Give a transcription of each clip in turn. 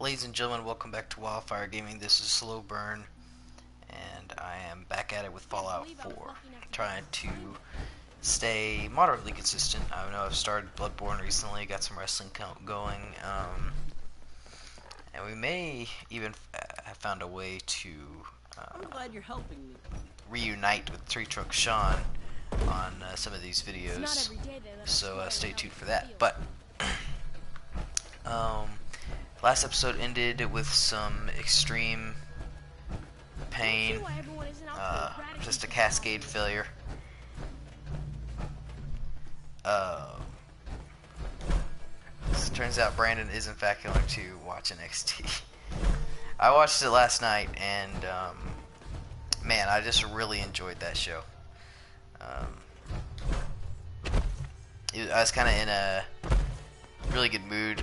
Ladies and gentlemen, welcome back to Wildfire Gaming. This is SlowBurne, and I am back at it with Fallout 4, trying to stay moderately consistent. I know I've started Bloodborne recently, got some wrestling going, and we may even have found a way to I'm glad you're helping me. Reunite with TreeTrunkSean on some of these videos, so stay tuned for that. But last episode ended with some extreme pain, just a cascade failure. It turns out Brandon is in fact going to watch NXT. I watched it last night, and man, I just really enjoyed that show. I was kind of in a really good mood.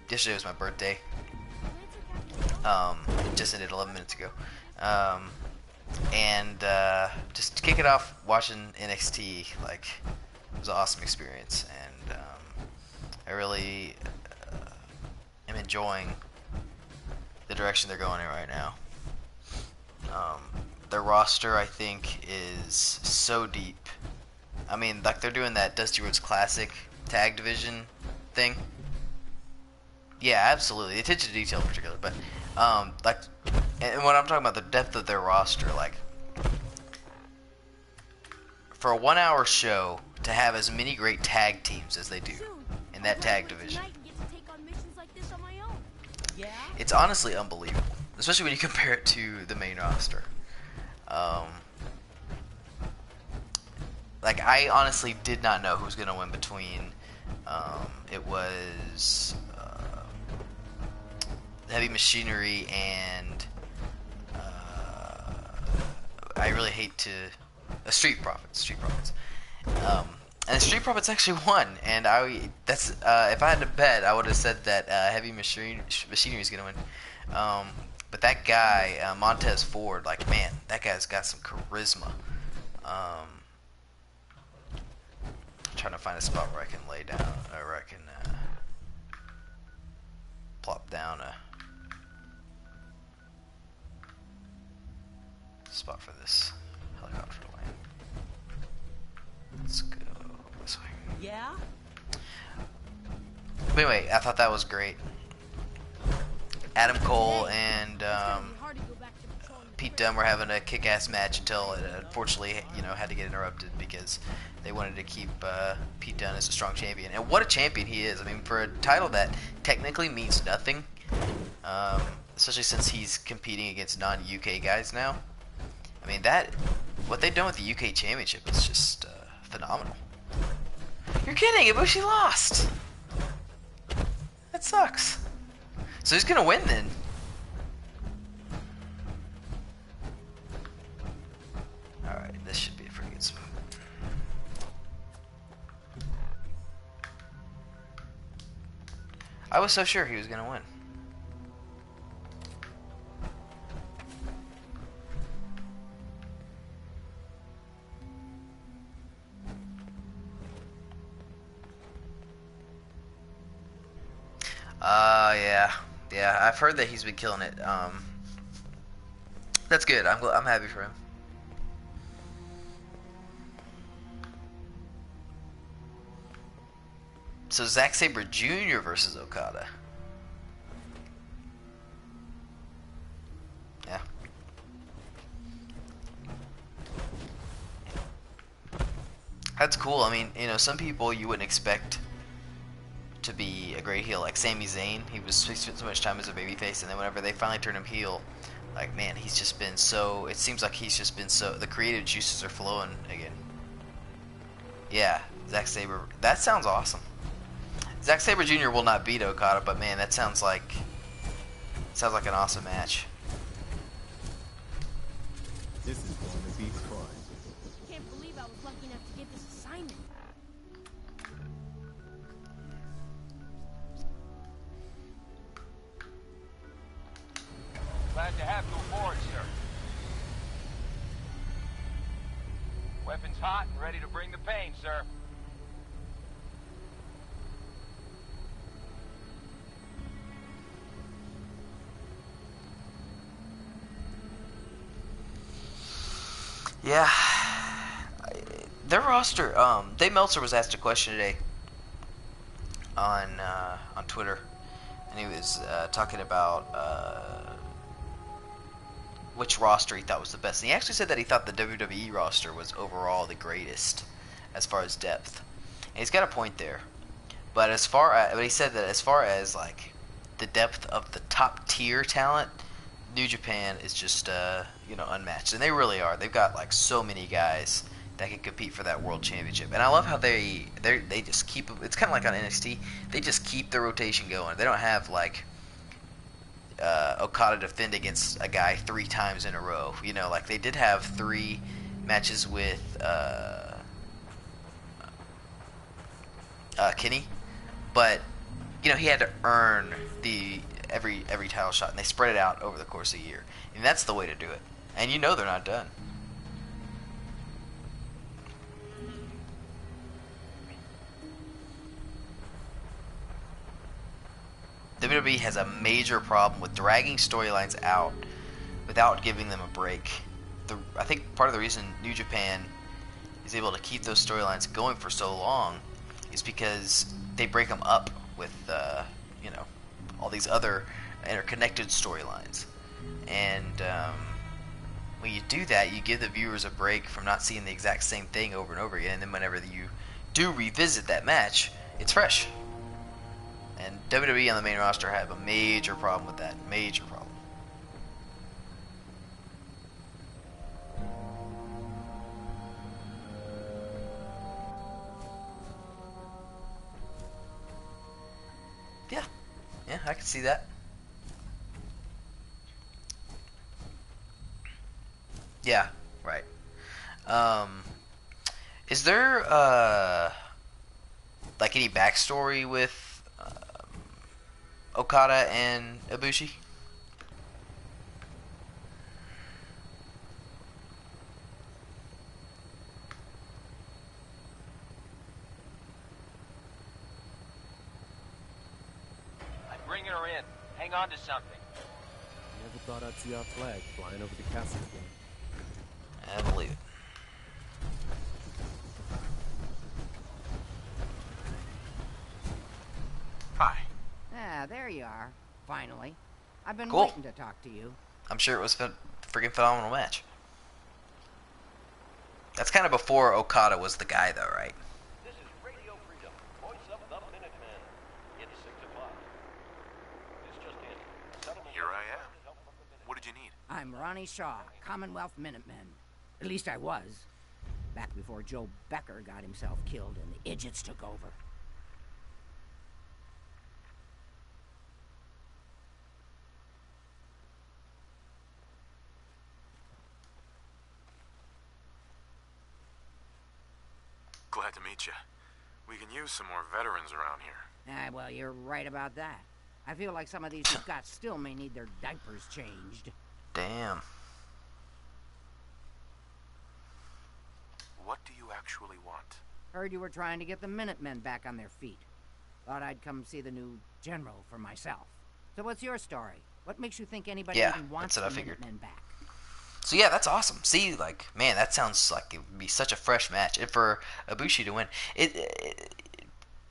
Yesterday was my birthday. Just ended 11 minutes ago. And just to kick it off, watching NXT, like, it was an awesome experience, and I really am enjoying the direction they're going in right now. Their roster, I think, is so deep. I mean, like, they're doing that Dusty Rhodes Classic tag division thing. Yeah, absolutely. Attention to detail in particular, but like, and when I'm talking about the depth of their roster, like, for a 1 hour show to have as many great tag teams as they do in that tag division, it's honestly unbelievable, especially when you compare it to the main roster. Like, I honestly did not know who was going to win between it was Heavy Machinery and I really hate to Street Profits. And Street Profits actually won, and that's if I had to bet, I would have said that Heavy Machinery is gonna win. But that guy, Montez Ford, like, man, that guy's got some charisma. I'm trying to find a spot where I can lay down, or where I can plop down a spot for this helicopter to land. Let's go this way. Yeah? But anyway, I thought that was great. Adam Cole and Pete Dunn were having a kick-ass match until it unfortunately, had to get interrupted because they wanted to keep Pete Dunn as a strong champion. And what a champion he is. I mean, for a title that technically means nothing, especially since he's competing against non-UK guys now. I mean, what they've done with the UK Championship is just phenomenal. You're kidding! Ibushi lost! That sucks. So he's gonna win then. Alright, this should be a pretty good spot. I was so sure he was gonna win. Yeah, I've heard that he's been killing it. That's good. I'm happy for him. So Zack Sabre Jr. versus Okada. Yeah. That's cool. I mean, some people you wouldn't expect to be a great heel, like Sami Zayn. He spent so much time as a babyface, and then whenever they finally turn him heel, like, man, he's just been so. It seems like he's just been so. The creative juices are flowing again. Yeah, Zack Sabre. That sounds awesome. Zack Sabre Jr. will not beat Okada, but man, that sounds like an awesome match. This is going to be fun. Can't believe I was lucky enough to get this assignment. Glad to have you aboard, sir. Weapons hot and ready to bring the pain, sir. Yeah, their roster. Dave Meltzer was asked a question today on Twitter, and he was talking about which roster he thought was the best. And he actually said that he thought the WWE roster was overall the greatest as far as depth. And he's got a point there. But he said that as far as like the depth of the top tier talent, New Japan is just unmatched, and they really are. They've got like so many guys that can compete for that world championship, and I love how they just keep. It's kind of like on NXT. They just keep the rotation going. They don't have like Okada defend against a guy 3 times in a row. Like they did have 3 matches with Kenny, but he had to earn every title shot, and they spread it out over the course of a year, and that's the way to do it. And they're not done. WWE has a major problem with dragging storylines out without giving them a break. I think part of the reason New Japan is able to keep those storylines going for so long is because they break them up with all these other interconnected storylines, and when you do that, you give the viewers a break from not seeing the exact same thing over and over again, and then whenever you do revisit that match, it's fresh. And WWE on the main roster have a major problem with that. Major problem. Yeah, I can see that. Yeah, right. Is there like any backstory with Okada and Ibushi? I'm bringing her in. Hang on to something. Never thought I'd see our flag flying over the castle again. I believe it. Hi. Ah, there you are. Finally. I've been Cool. waiting to talk to you. I'm sure it was a freaking phenomenal match. That's kind of before Okada was the guy, though, right? This is Radio Freedom, voice of the Minutemen. It's 6 o'clock. This just in. Settlement Here I am. What did you need? I'm Ronnie Shaw, Commonwealth Minutemen. At least I was. Back before Joe Becker got himself killed and the idiots took over. Glad to meet you. We can use some more veterans around here. Ah, well, you're right about that. I feel like some of these who've got still may need their diapers changed. Damn. What do you actually want? Heard you were trying to get the Minutemen back on their feet. Thought I'd come see the new general for myself. So what's your story? What makes you think anybody even wants that's what the I figured. Minutemen back? So yeah, that's awesome. See, like, man, that sounds like it would be such a fresh match. And for Ibushi to win,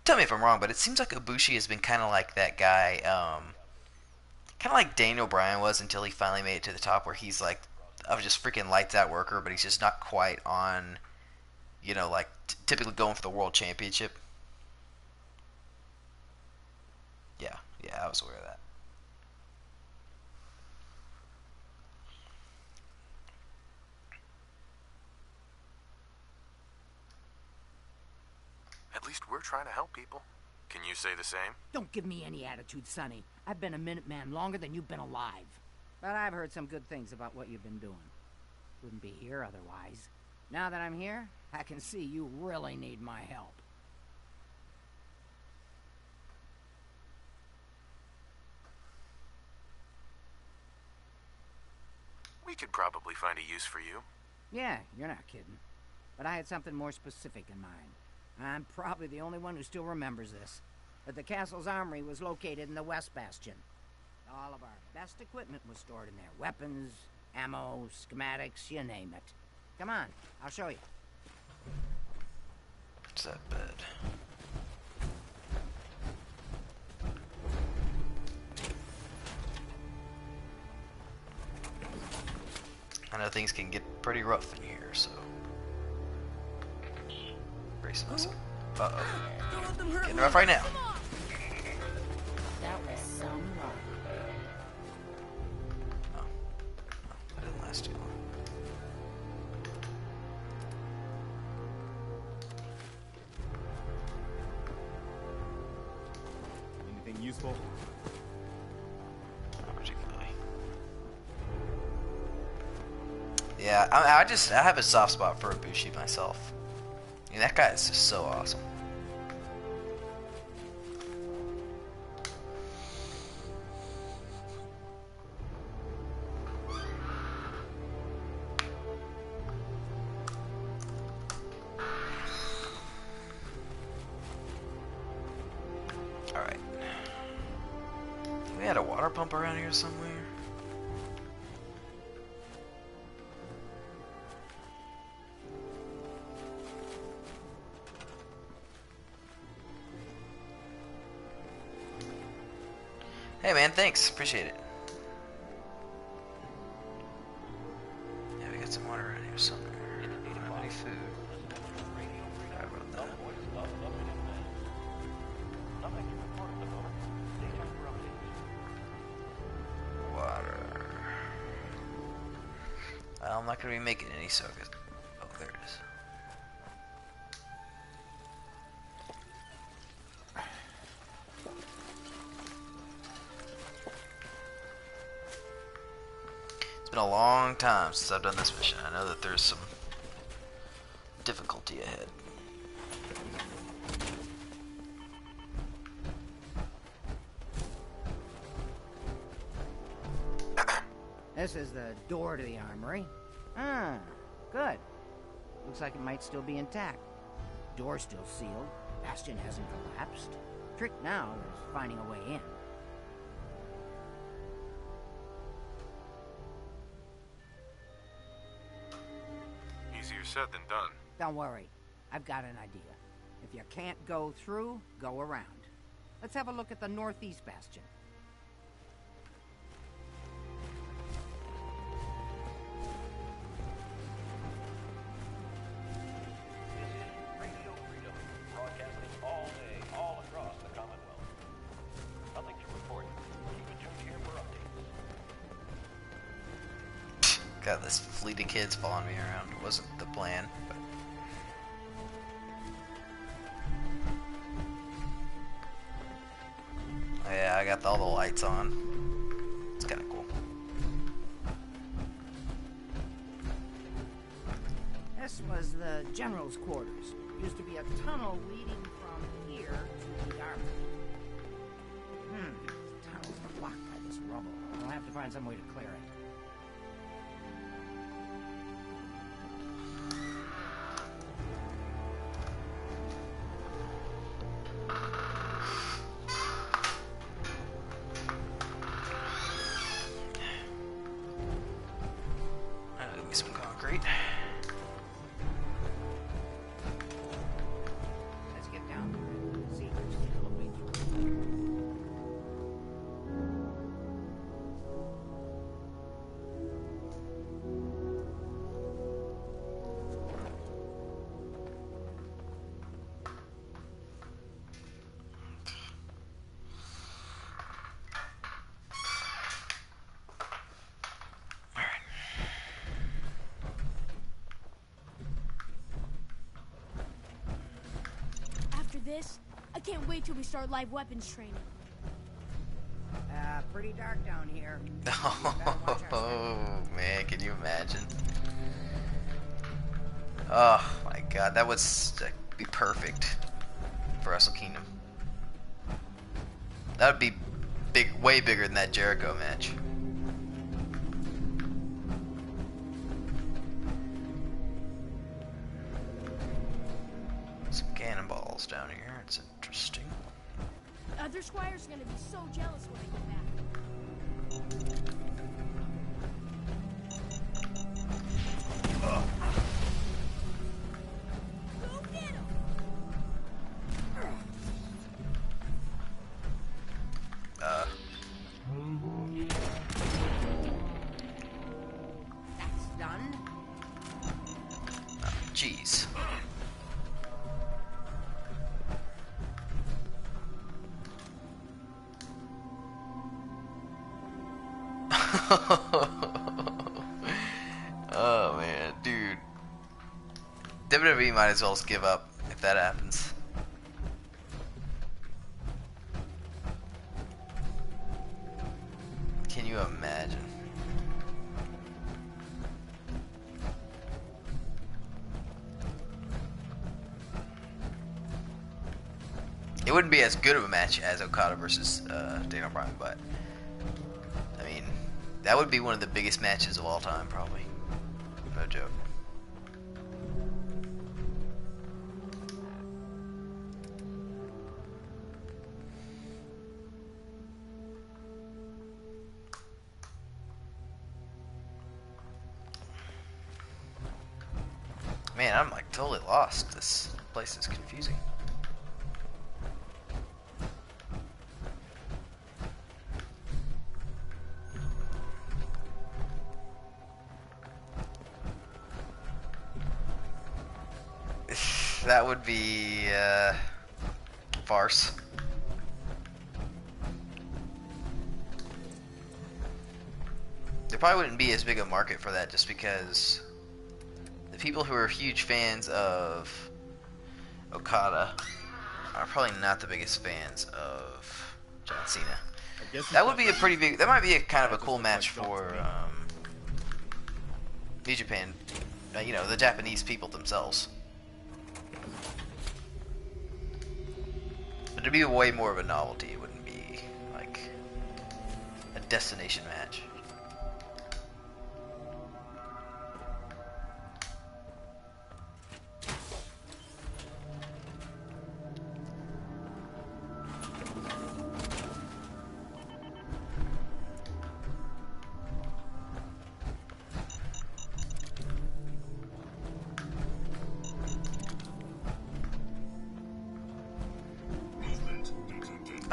tell me if I'm wrong, but it seems like Ibushi has been kind of like that guy, kind of like Daniel Bryan was until he finally made it to the top, where he's like, I was just freaking lights out worker, but he's just not quite on, like typically going for the world championship. Yeah, I was aware of that. At least we're trying to help people. Can you say the same? Don't give me any attitude, Sonny. I've been a Minuteman longer than you've been alive. But I've heard some good things about what you've been doing. Wouldn't be here otherwise. Now that I'm here, I can see you really need my help. We could probably find a use for you. Yeah, you're not kidding. But I had something more specific in mind. I'm probably the only one who still remembers this. But the castle's armory was located in the West Bastion. All of our best equipment was stored in there. Weapons, ammo, schematics, you name it. Come on, I'll show you. What's that bed? I know things can get pretty rough in here, so brace myself. Uh-oh. Getting rough right now. That was some rock. Oh. That didn't last too long. Anything useful? Not particularly. Yeah, I have a soft spot for Ibushi myself. I mean, that guy is just so awesome. Alright. We had a water pump around here somewhere. Hey man, thanks. Appreciate it. Yeah, we got some water around here somewhere. I don't have any food. I wrote that. Water. Well, I'm not going to be making any, so good. Oh, there it is. It's been a long time since I've done this mission. I know that there's some difficulty ahead. This is the door to the armory. Ah, good. Looks like it might still be intact. Door's still sealed. Bastion hasn't collapsed. Trick now is finding a way in. Easier said than done. Don't worry. I've got an idea. If you can't go through, go around. Let's have a look at the northeast bastion. Got this fleet of kids following me around. It wasn't the plan, but oh, yeah, I got all the lights on. It's kind of cool. This was the general's quarters. Used to be a tunnel leading from here to the armory. The tunnel's blocked by this rubble. We'll have to find some way to clear it. Some concrete. Let's get down there and see if there's still a way through. This, I can't wait till we start live weapons training. Pretty dark down here. Oh man, can you imagine? Oh my god, that would be perfect for Wrestle Kingdom. That would be big, way bigger than that Jericho match. Some cannonballs down here. It's interesting. Other squires are gonna be so jealous when I get back. Oh man, dude. WWE might as well just give up if that happens. Can you imagine? It wouldn't be as good of a match as Okada versus Daniel Bryan, but I mean, that would be one of the biggest matches of all time, probably. No joke. Man, I'm like totally lost. This place is confusing. That would be farce. There probably wouldn't be as big a market for that just because the people who are huge fans of Okada are probably not the biggest fans of John Cena. That would be a pretty big, that might be a kind of a cool match for New Japan, you know, the Japanese people themselves. But it'd be way more of a novelty. It wouldn't be like a destination match.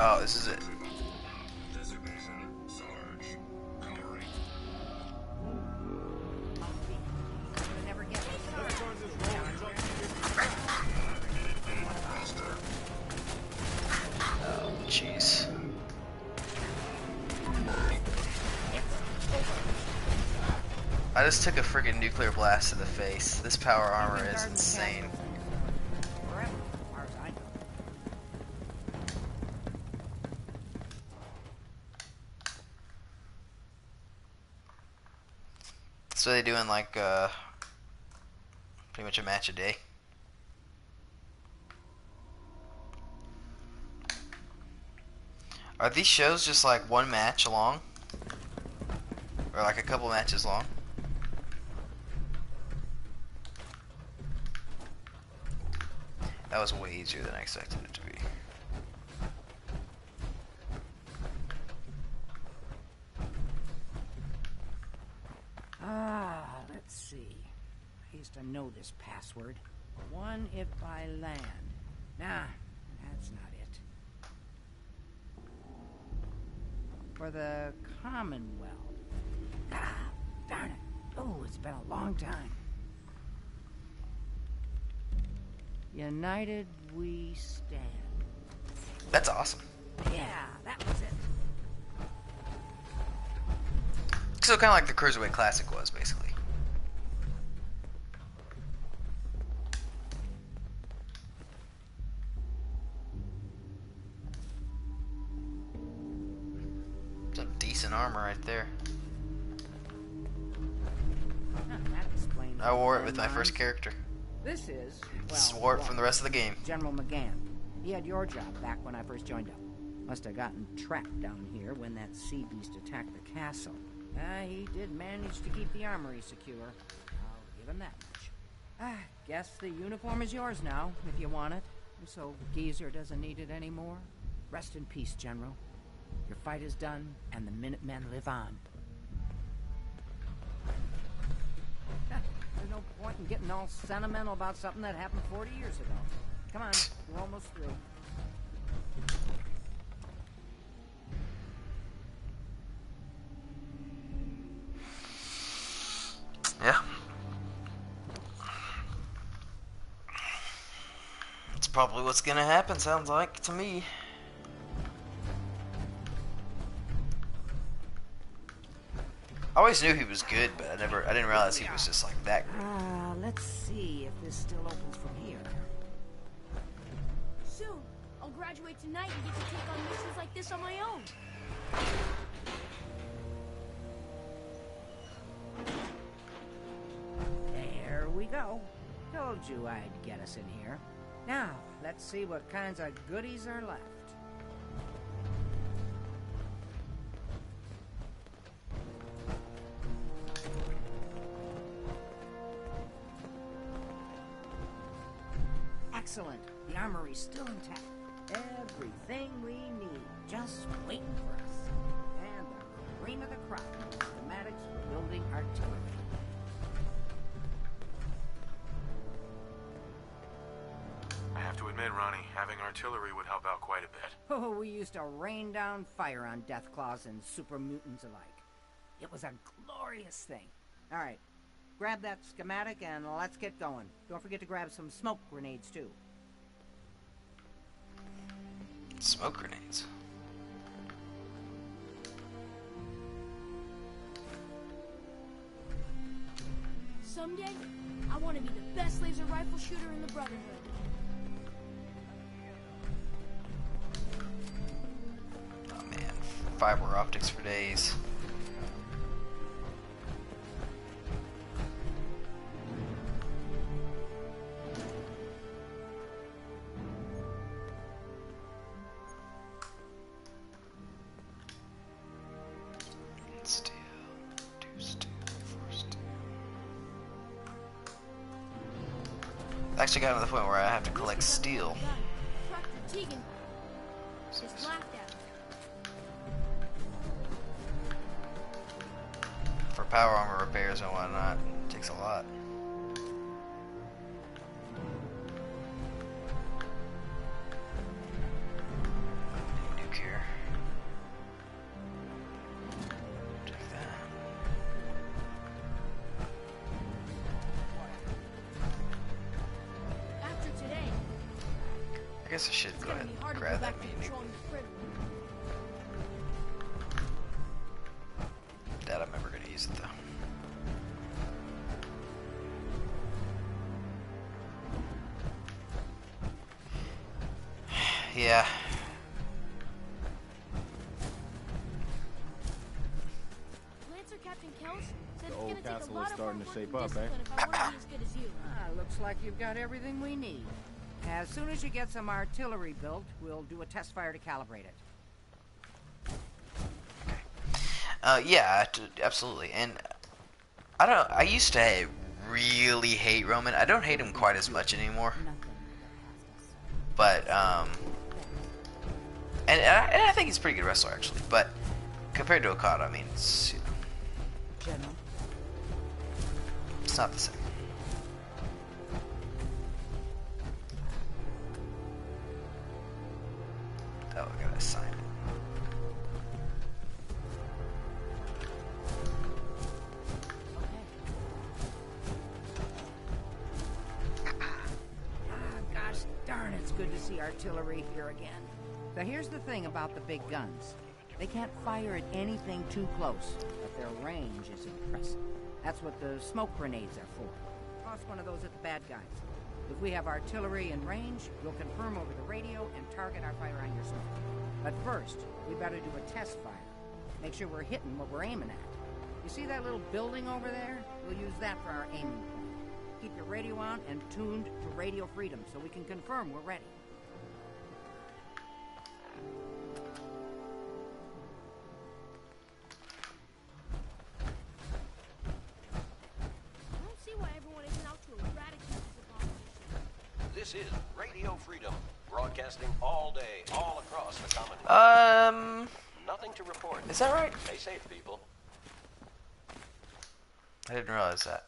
Oh, this is it. Oh, jeez. I just took a freaking nuclear blast to the face. This power armor is insane. So they're doing like pretty much a match a day. Are these shows just like one match long? Or like a couple matches long? That was way easier than I expected it to be. Let's see. I used to know this password. One if I land. Nah, that's not it. For the Commonwealth. Ah, darn it. Oh, it's been a long time. United we stand. That's awesome. Yeah, that was it. So kind of like the Cruiserweight Classic was, basically. Some decent armor right there. That explains I wore it with my first character. This is, Just wore it from the rest of the game. General McGann. He had your job back when I first joined up. Must have gotten trapped down here when that sea beast attacked the castle. He did manage to keep the armory secure. I'll give him that much. Guess the uniform is yours now, if you want it. So Geezer doesn't need it anymore. Rest in peace, General. Your fight is done, and the Minutemen live on. There's no point in getting all sentimental about something that happened 40 years ago. Come on, we're almost through. Yeah. That's probably what's gonna happen, sounds like to me. I always knew he was good, but I didn't realize he was just like that good. Let's see if this still opens from here. Soon, I'll graduate tonight and get to take on missions like this on my own. There we go. Told you I'd get us in here. Now, let's see what kinds of goodies are left. Excellent. The armory's still intact. Everything we need, just waiting for us. And the cream of the crop, schematics for building artillery. I have to admit, Ronnie, having artillery would help out quite a bit. Oh, we used to rain down fire on Deathclaws and super mutants alike. It was a glorious thing. All right, grab that schematic and let's get going. Don't forget to grab some smoke grenades, too. Smoke grenades. Someday, I want to be the best laser rifle shooter in the Brotherhood. Oh man, fiber optics for days. Steel, do steel, for steel. I actually got to the point where I have to collect steel. Dr. Tegan just laughed at me. For power armor repairs and whatnot, it takes a lot. Nuke here. Take that. After today, I guess I should it's go gonna ahead be and hard to go grab that back to meat. controlling the critter. Doubt I'm ever gonna use it though. Yeah. Lancer Captain Kells said The it's old gonna take a castle lot is of starting hard to work shape and up, eh? discipline if I want to be as good as you. Looks like you've got everything we need. As soon as you get some artillery built, we'll do a test fire to calibrate it. Yeah, absolutely. And I used to really hate Roman. I don't hate him quite as much anymore. But, and I think he's a pretty good wrestler, actually. But, compared to Okada, I mean, it's, you know, General. it's not the same. Oh, I gotta sign it. Gosh darn, it's good to see artillery here again. Now here's the thing about the big guns. They can't fire at anything too close, but their range is impressive. That's what the smoke grenades are for. Toss one of those at the bad guys. If we have artillery in range, we'll confirm over the radio and target our fire on your smoke. But first, we better do a test fire. Make sure we're hitting what we're aiming at. You see that little building over there? We'll use that for our aiming point. Keep your radio on and tuned to radio freedom so we can confirm we're ready. I don't see why everyone isn't out to eradicate this abomination. This is Radio Freedom, broadcasting all day, all across the Commonwealth. Nothing to report. Is that right? Stay safe, people. I didn't realize that.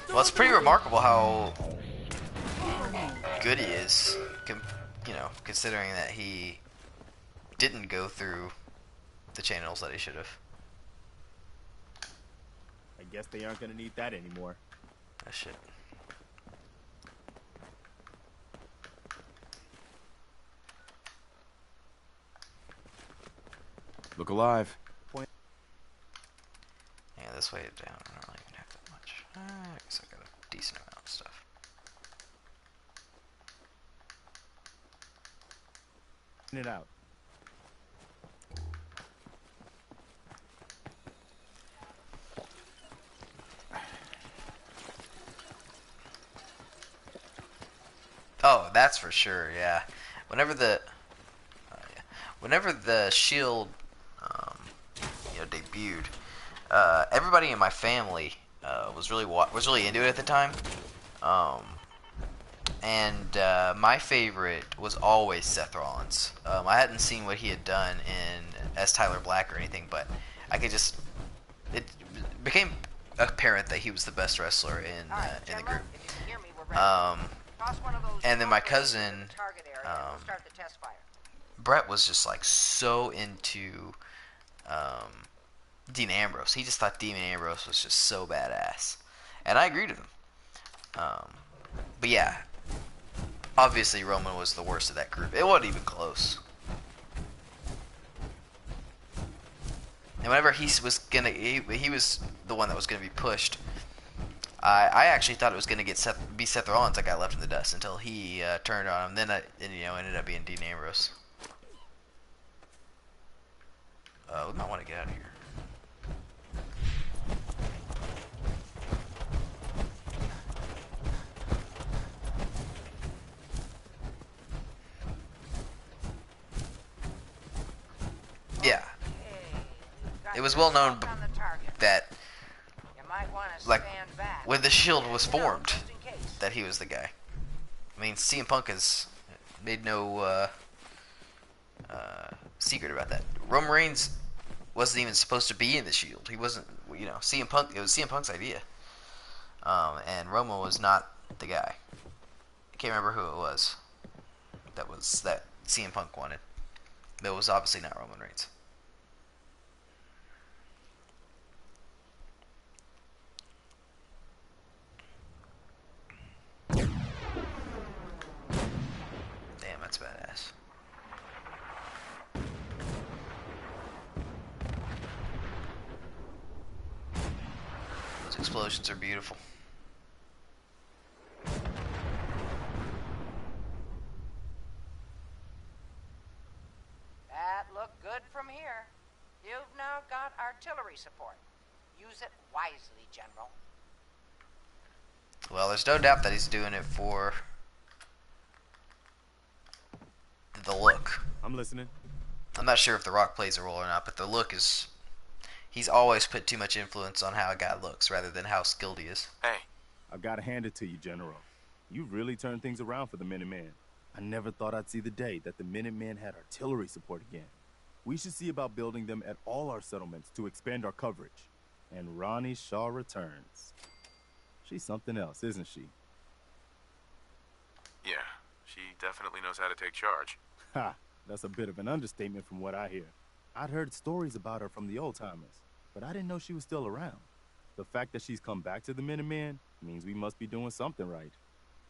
Well, it's pretty remarkable how good he is, you know, considering that he didn't go through the channels that he should have. I guess they aren't gonna need that anymore. That shit. Look alive. Yeah, this way down. I don't really even have that much. I guess I got a decent amount of stuff. It out. Oh, that's for sure. Yeah. Whenever the shield, debuted, everybody in my family was really into it at the time. And my favorite was always Seth Rollins. I hadn't seen what he had done as Tyler Black or anything, but it became apparent that he was the best wrestler in the group. And then my cousin, Brett, was just like so into Dean Ambrose. He just thought Dean Ambrose was just so badass, and I agreed with him. But yeah, obviously Roman was the worst of that group. It wasn't even close. And whenever he was the one that was gonna be pushed. I actually thought it was gonna be Seth Rollins that got left in the dust until he turned on him. Then ended up being Dean Ambrose. We might want to get out of here. Yeah. It was well known that, like, when the Shield was formed, that he was the guy. I mean, CM Punk has made no secret about that. Roman Reigns wasn't even supposed to be in the Shield. He wasn't, CM Punk. It was CM Punk's idea, and Roman was not the guy. I can't remember who it was. That CM Punk wanted. That was obviously not Roman Reigns. Damn, that's badass. Those explosions are beautiful. That looked good from here. You've now got artillery support. Use it wisely, General. Well, there's no doubt that he's doing it for the look. I'm listening. I'm not sure if The Rock plays a role or not, but the look is... He's always put too much influence on how a guy looks rather than how skilled he is. Hey. I've got to hand it to you, General. You really turned things around for the Minutemen. I never thought I'd see the day that the Minutemen had artillery support again. We should see about building them at all our settlements to expand our coverage. And Ronnie Shaw returns. She's something else, isn't she? Yeah, she definitely knows how to take charge. Ha! That's a bit of an understatement from what I hear. I'd heard stories about her from the old-timers, but I didn't know she was still around. The fact that she's come back to the Minutemen means we must be doing something right.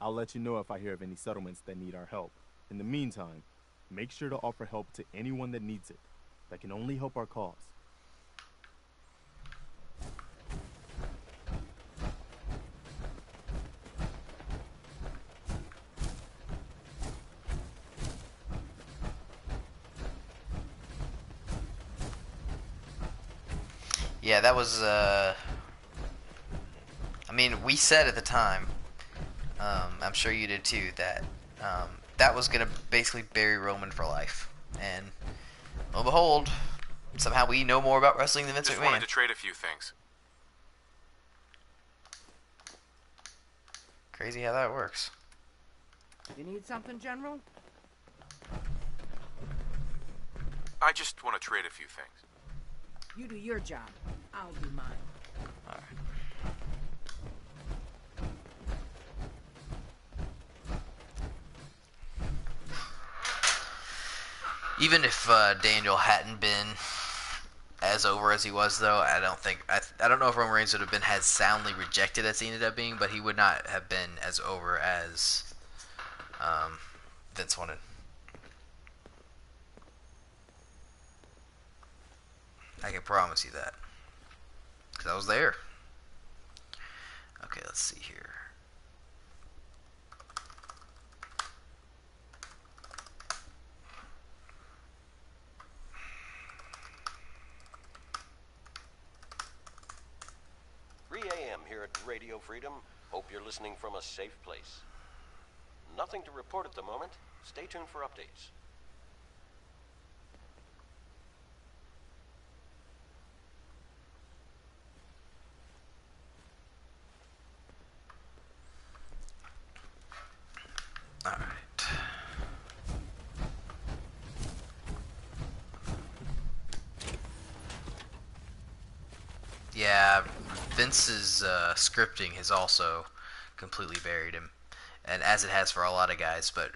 I'll let you know if I hear of any settlements that need our help. In the meantime, make sure to offer help to anyone that needs it. That can only help our cause. Yeah, that was, I mean, we said at the time, I'm sure you did too, that that was going to basically bury Roman for life. And, lo and behold, somehow we know more about wrestling than Vince Just McMahon. wanted to trade a few things. Crazy how that works. You need something, General? I just want to trade a few things. You do your job. I'll do mine. Alright. Even if Daniel hadn't been as over as he was, though, I don't know if Roman Reigns would have been as soundly rejected as he ended up being, but he would not have been as over as Vince wanted. I can promise you that. Because I was there. Okay, let's see here. AM here at Radio Freedom. Hope you're listening from a safe place. Nothing to report at the moment. Stay tuned for updates. Alright. Yeah, Vince's scripting has also completely buried him, and as it has for a lot of guys, but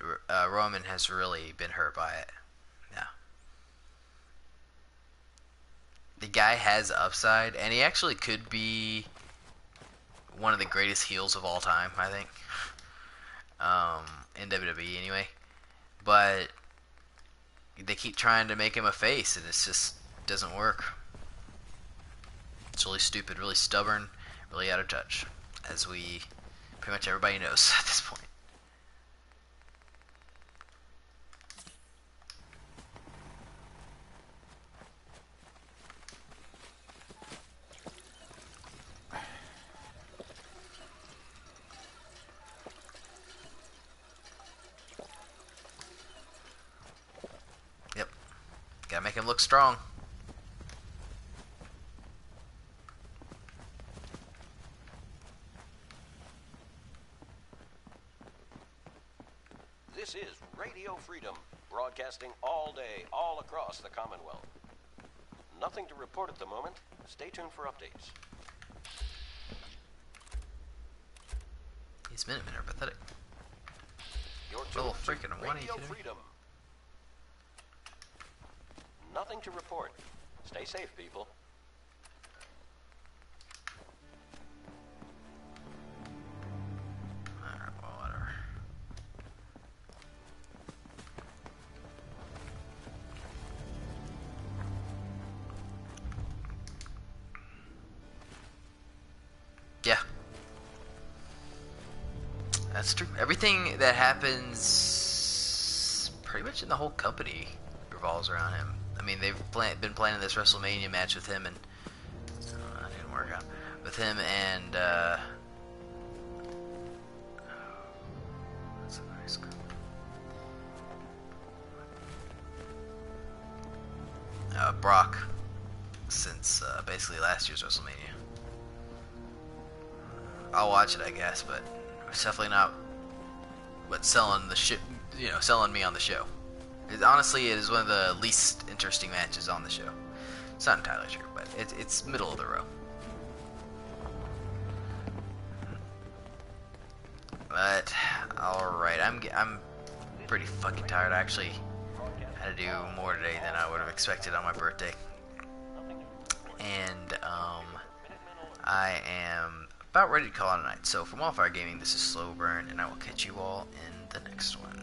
Roman has really been hurt by it. Yeah. The guy has upside, and he actually could be one of the greatest heels of all time, I think. In WWE anyway. But they keep trying to make him a face, and it just doesn't work. It's really stupid, really stubborn, really out of touch, as we pretty much everybody knows at this point. Yep. Gotta make him look strong. This is Radio Freedom, broadcasting all day, all across the Commonwealth. Nothing to report at the moment. Stay tuned for updates. These Minutemen are pathetic. You're Little tuned to freaking one, Radio Freedom. Nothing to report. Stay safe, people. Alright, well, whatever. Yeah. That's true. Everything that happens pretty much in the whole company revolves around him. I mean, they've been planning this WrestleMania match with him, and that didn't work out. With him and that's a nice girl. Brock, since basically last year's WrestleMania. I'll watch it, I guess, but it's definitely not what's selling the shit. You know, selling me on the show. Honestly, it is one of the least interesting matches on the show. It's not entirely true, but it's middle of the row. But alright, I'm pretty fucking tired. I actually had to do more today than I would have expected on my birthday, and I am about ready to call it a night. So from Wildfire Gaming, this is SlowBurne, and I will catch you all in the next one.